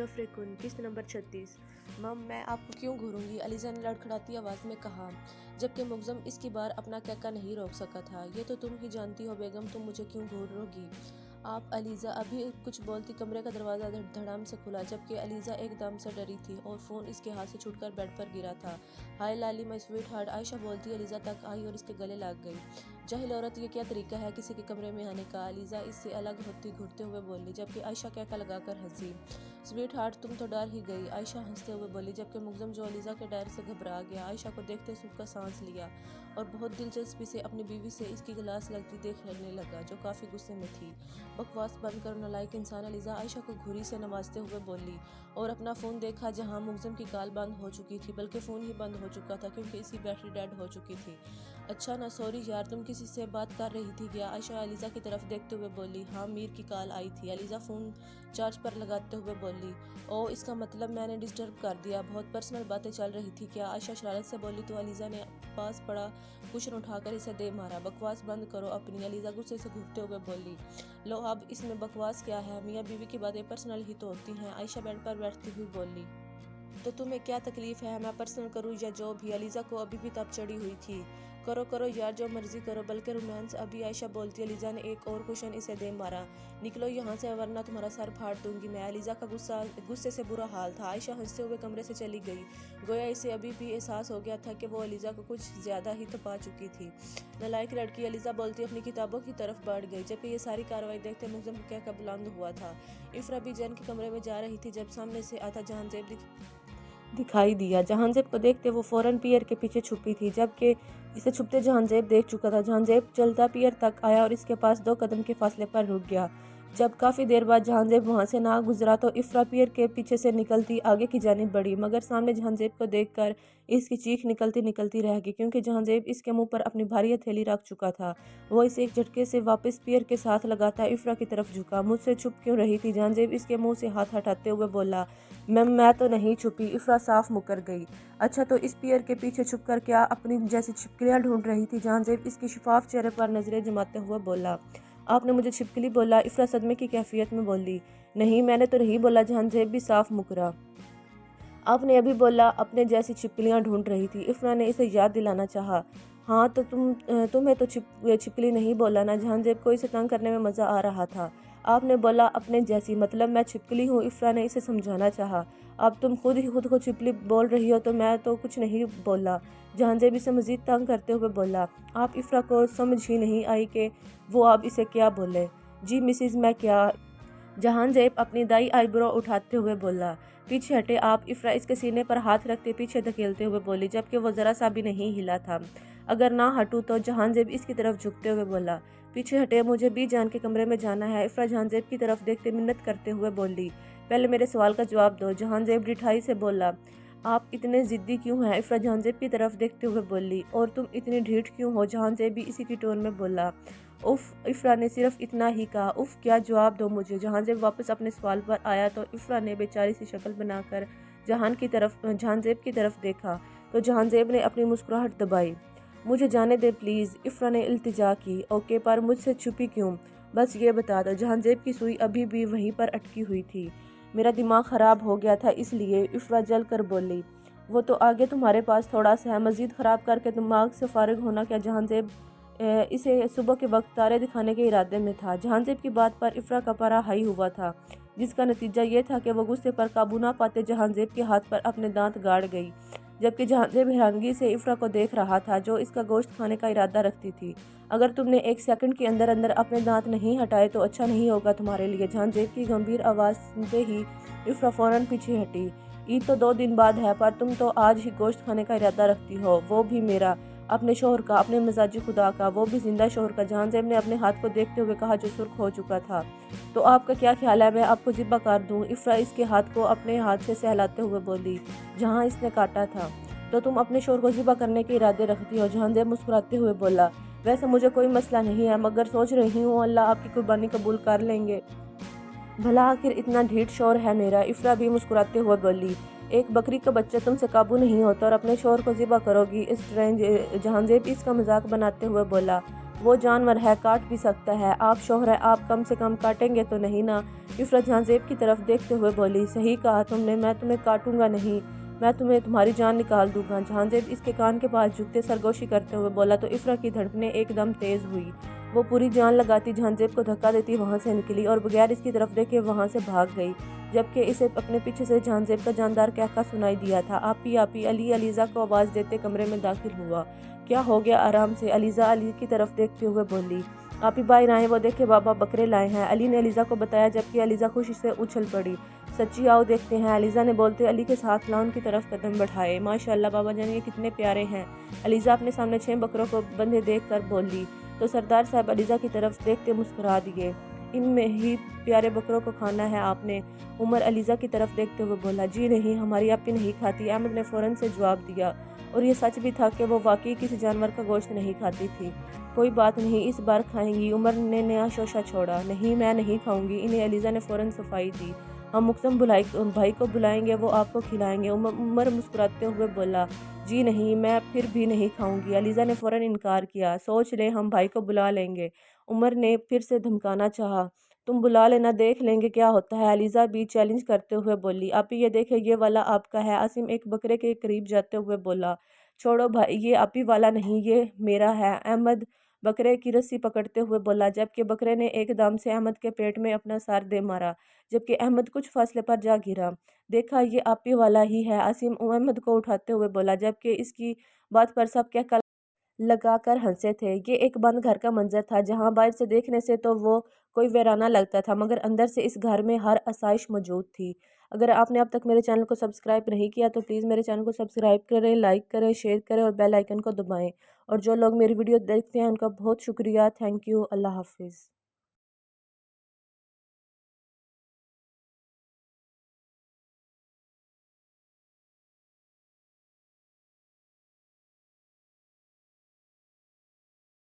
सफ़र कन किस्त नंबर 36। मम मैं आपको क्यों घूरूंगी, अलीज़ा ने लड़खड़ाती आवाज़ में कहा, जबकि मुगज़म इसकी बार अपना कहका नहीं रोक सका था। ये तो तुम ही जानती हो बेगम, तुम मुझे क्यों घूरोगी आप। अलीज़ा अभी कुछ बोलती कमरे का दरवाज़ा धड़ाम से खुला, जबकि अलीज़ा एकदम से डरी थी और फ़ोन इसके हाथ से छूटकर बेड पर गिरा था। हाय लाली माय स्वीट हार्ट, आयशा बोलती अलीज़ा तक आई और इसके गले लग गई। जाहिल औरत, ये क्या तरीका है किसी के कमरे में आने का, अलीज़ा इससे अलग होती घुरते हुए बोली, जबकि आयशा कहका लगाकर हंसी। स्वीट हार्ट तुम तो डर ही गई, आयशा हंसते हुए बोली, जबकि मुगज़म जो अलीज़ा के डर से घबरा गया, आयशा को देखते सूख का सांस लिया और बहुत दिलचस्पी से अपनी बीवी से इसकी गिलास लगती देखने लगा, जो काफ़ी गुस्से में थी। बकवास बंद करो नालायक इंसान, अलीज़ा आयशा को घुरी से नवाजते हुए बोली और अपना फ़ोन देखा, जहां मुगज़म की कॉल बंद हो चुकी थी, बल्कि फ़ोन ही बंद हो चुका था क्योंकि इसकी बैटरी डेड हो चुकी थी। अच्छा ना, सॉरी यार, तुम किसी से बात कर रही थी क्या, आयशा अलीज़ा की तरफ देखते हुए बोली। हाँ, मीर की कॉल आई थी, अलीज़ा फ़ोन चार्ज पर लगाते हुए बोली। ओ, इसका मतलब मैंने डिस्टर्ब कर दिया, बहुत पर्सनल बातें चल रही थी क्या, आयशा शरारत से बोली तो अलीज़ा ने पास पड़ा कुशन उठाकर इसे दे मारा। बकवास बंद करो अपनी, अलीज़ा गुस्से से घूरते हुए बोली। लो अब इसमें बकवास क्या है, मियाँ बीवी की बातें पर्सनल ही तो होती हैं, आयशा बेड पर बैठती हुई बोली। तो तुम्हें क्या तकलीफ़ है, मैं पर्सनल करूँ या जो भी, अलीज़ा को अभी भी तब चढ़ी हुई थी। करो करो यार, जो मर्जी करो, बल्कि रोमांस अभी, आयशा बोलती। अलीज़ा ने एक और कुशन इसे दे मारा। निकलो यहाँ से वरना तुम्हारा सर फाड़ दूंगी मैं, अलीज़ा का गुस्से से बुरा हाल था। आयशा हंसते हुए कमरे से चली गई, गोया इसे अभी भी एहसास हो गया था कि वो अलीज़ा को कुछ ज़्यादा ही तपा चुकी थी। नालायक लड़की, अलीज़ा बोलती अपनी किताबों की तरफ बढ़ गई, जबकि ये सारी कार्रवाई देखते मुगज़म को कहकर बुलंद हुआ था। इफ़रा भी जैन के कमरे में जा रही थी जब सामने से आता जहांजेब दिखाई दिया। जहांजेब को देखते वो फौरन पियर के पीछे छुपी थी, जबकि इसे छुपते जहांजेब देख चुका था। जहांजेब चलता पियर तक आया और इसके पास 2 कदम के फासले पर रुक गया। जब काफ़ी देर बाद जहांजेब वहां से ना गुजरा तो इफ़रा पियर के पीछे से निकलती आगे की जानिब बढ़ी, मगर सामने जहांजेब को देखकर इसकी चीख निकलती निकलती रह गई, क्योंकि जहांजेब इसके मुंह पर अपनी भारी हथेली रख चुका था। वो इसे एक झटके से वापस पियर के साथ लगाता इफ़रा की तरफ झुका। मुझसे छुप क्यों रही थी, जहांजेब इसके मुंह से हाथ हटाते हुए बोला। मैं तो नहीं छुपी, इफ़रा साफ मुकर गई। अच्छा, तो इस पियर के पीछे छुपकर क्या अपनी जैसी छिपकलियां ढूंढ रही थी, जहांजेब इसकी शिफाफ चेहरे पर नजरें जमाते हुए बोला। आपने मुझे छिपकली बोला, इफ़रा सदमे की कैफियत में बोली। नहीं, मैंने तो नहीं बोला, जहांजेब भी साफ मुकरा। आपने अभी बोला अपने जैसी छिपकलियां ढूंढ रही थी, इफ़रा ने इसे याद दिलाना चाहा। हाँ तो तुम्हें तो छिपकली नहीं बोला ना, जहांजेब को इसे तंग करने में मज़ा आ रहा था। आपने बोला अपने जैसी, मतलब मैं छिपकली हूँ, इफ़रा ने इसे समझाना चाहा। अब तुम खुद को छिपकली बोल रही हो तो मैं तो कुछ नहीं बोला, जहांजेब इसे मज़ीद तंग करते हुए बोला। आप इफ़रा को समझ ही नहीं आई कि वो आप इसे क्या बोले। जी मिसिज, मैं क्या, जहांजेब अपनी दाई आईब्रो उठाते हुए बोला। पीछे हटे आप, इफ़रा इसके सीने पर हाथ रखते पीछे धकेलते हुए बोली, जबकि वो ज़रा सा भी नहीं हिला था। अगर ना हटूँ तो, जहांजेब इसकी तरफ झुकते हुए बोला। पीछे हटे, मुझे बी जान के कमरे में जाना है, इफ़रा जहांजेब की तरफ देखते मिन्नत करते हुए बोली। पहले मेरे सवाल का जवाब दो, जहांजेब रिठाई से बोला। आप इतने ज़िद्दी क्यों हैं, इफ़रा जहांजेब की तरफ देखते हुए बोली। और तुम इतनी ढीठ क्यों हो, जहांजेब भी इसी की टोन में बोला। उफ़, इफ़रा ने सिर्फ इतना ही कहा। उफ़, क्या जवाब दो मुझे। जहांजेब वापस अपने सवाल पर आया तो इफ़रा ने बेचारी सी शक्ल बनाकर जहांजेब की तरफ देखा तो जहांजेब ने अपनी मुस्कुराहट दबाई। मुझे जाने दे प्लीज़, इफ़रा ने इल्तिजा की। ओके, पर मुझसे छुपी क्यों, बस ये बता दो। जहांजेब की सुई अभी भी वहीं पर अटकी हुई थी। मेरा दिमाग ख़राब हो गया था इसलिए, इफ़रा जल कर बोली। वो तो आगे तुम्हारे पास थोड़ा सा है, मज़ीद ख़राब करके दिमाग से फारिग होना क्या। जहांजेब इसे सुबह के वक्त तारे दिखाने के इरादे में था। जहांजेब की बात पर इफ़रा का पारा हाई हुआ था, जिसका नतीजा ये था कि वो गुस्से पर काबू ना पाते जहांजेब के हाथ पर अपने दांत गाड़ गई, जबकि जहांजेब हैरानगी से इफ़रा को देख रहा था, जो इसका गोश्त खाने का इरादा रखती थी। अगर तुमने 1 सेकंड के अंदर अंदर अपने दांत नहीं हटाए तो अच्छा नहीं होगा तुम्हारे लिए, जहांजेब की गंभीर आवाज़ सुनते ही इफ़रा फौरन पीछे हटी। ईद तो 2 दिन बाद है, पर तुम तो आज ही गोश्त खाने का इरादा रखती हो, वो भी मेरा, अपने शोहर का, अपने मिजाजी खुदा का, वो भी जिंदा शोहर का। जहांजेब ने अपने हाथ को देखते हुए कहा, जो सुर्ख हो चुका था। तो आपका क्या ख्याल है, मैं आपको ज़िब्बा कर दूं, इफ़रा इसके हाथ को अपने हाथ से सहलाते हुए बोली, जहां इसने काटा था। तो तुम अपने शोहर को ज़िब्बा करने के इरादे रखती हो, जहांजेब मुस्कुराते हुए बोला। वैसे मुझे कोई मसला नहीं है, मगर सोच रही हूँ अल्लाह आपकी कुर्बानी कबूल कर लेंगे। भला आखिर इतना ढीठ शौहर है मेरा, इफ़रा भी मुस्कुराते हुए बोली। एक बकरी का बच्चा तुमसे काबू नहीं होता और अपने शौहर को ज़िबा करोगी, इस जहांजेब इसका मजाक बनाते हुए बोला। वो जानवर है, काट भी सकता है। आप शौहर हैं, आप कम से कम काटेंगे तो नहीं ना। इफ़रत जहांज़ेब की तरफ देखते हुए बोली, सही कहा तुमने, मैं तुम्हें काटूंगा नहीं, मैं तुम्हें तुम्हारी जान निकाल दूंगा। जहांज़ेब इसके कान के पास झुकते सरगोशी करते हुए बोला तो इफ़रत की धड़कनें एकदम तेज़ हुई। वो पूरी जान लगाती जहांज़ेब को धक्का देती वहाँ से निकली और बगैर इसकी तरफ देखे वहाँ से भाग गई, जबकि इसे अपने पीछे से जहांज़ेब का जानदार कहका सुनाई दिया था। आपी आपी। अली अलीज़ा को आवाज़ देते कमरे में दाखिल हुआ। क्या हो गया, आराम से। अलीज़ा अली की तरफ देखते हुए बोली। आपी बाहर आए, वो देखे बाबा बकरे लाए हैं। अली ने अलीज़ा को बताया, जबकि अलीज़ा खुशी से उछल पड़ी। सच्ची, आओ देखते हैं। अलीज़ा ने बोलते अली के साथ लाउन की तरफ कदम बढ़ाए। माशाअल्लाह बाबा जान, ये कितने प्यारे हैं। अलीज़ा अपने सामने 6 बकरों को बंधे देख कर बोली तो सरदार साहब अलीज़ा की तरफ देखते मुस्कुरा दिए। इनमें ही प्यारे बकरों को खाना है आपने? उमर अलीज़ा की तरफ देखते हुए बोला। जी नहीं, हमारी आपी नहीं खाती। अहमद ने फ़ौरन से जवाब दिया, और ये सच भी था कि वो वाकई किसी जानवर का गोश्त नहीं खाती थी। कोई बात नहीं, इस बार खाएंगी। उमर ने नया शोशा छोड़ा। नहीं, मैं नहीं खाऊंगी। इन्हें अलीज़ा ने फ़ौरन सफाई दी। हम मुक़्सम भाई को बुलाएंगे, वो आपको खिलाएंगे। उमर मुस्कुराते हुए बोला, जी नहीं, मैं फिर भी नहीं खाऊंगी। अलीज़ा ने फ़ौरन इनकार किया। सोच ले, हम भाई को बुला लेंगे। उमर ने फिर से धमकाना चाहा। तुम बुला लेना, देख लेंगे क्या होता है। अलीज़ा भी चैलेंज करते हुए बोली। आपी ये देखे, ये वाला आपका है। आसिम एक बकरे के करीब जाते हुए बोला। छोड़ो भाई, ये आपी वाला नहीं, ये मेरा है। अहमद बकरे की रस्सी पकड़ते हुए बोला, जबकि बकरे ने एकदम से अहमद के पेट में अपना सर दे मारा, जबकि अहमद कुछ फासले पर जा गिरा। देखा, ये आपी वाला ही है। आसिम अहमद को उठाते हुए बोला, जबकि इसकी बात पर सब क्या लगा कर हंसे थे। ये एक बंद घर का मंजर था, जहां बाहर से देखने से तो वो कोई वीराना लगता था, मगर अंदर से इस घर में हर आसाइश मौजूद थी। अगर आपने अब तक मेरे चैनल को सब्सक्राइब नहीं किया तो प्लीज़ मेरे चैनल को सब्सक्राइब करें, लाइक करें, शेयर करें और बेल आइकन को दबाएं। और जो लोग मेरी वीडियो देखते हैं उनका बहुत शुक्रिया। Thank you. अल्लाह हाफिज़।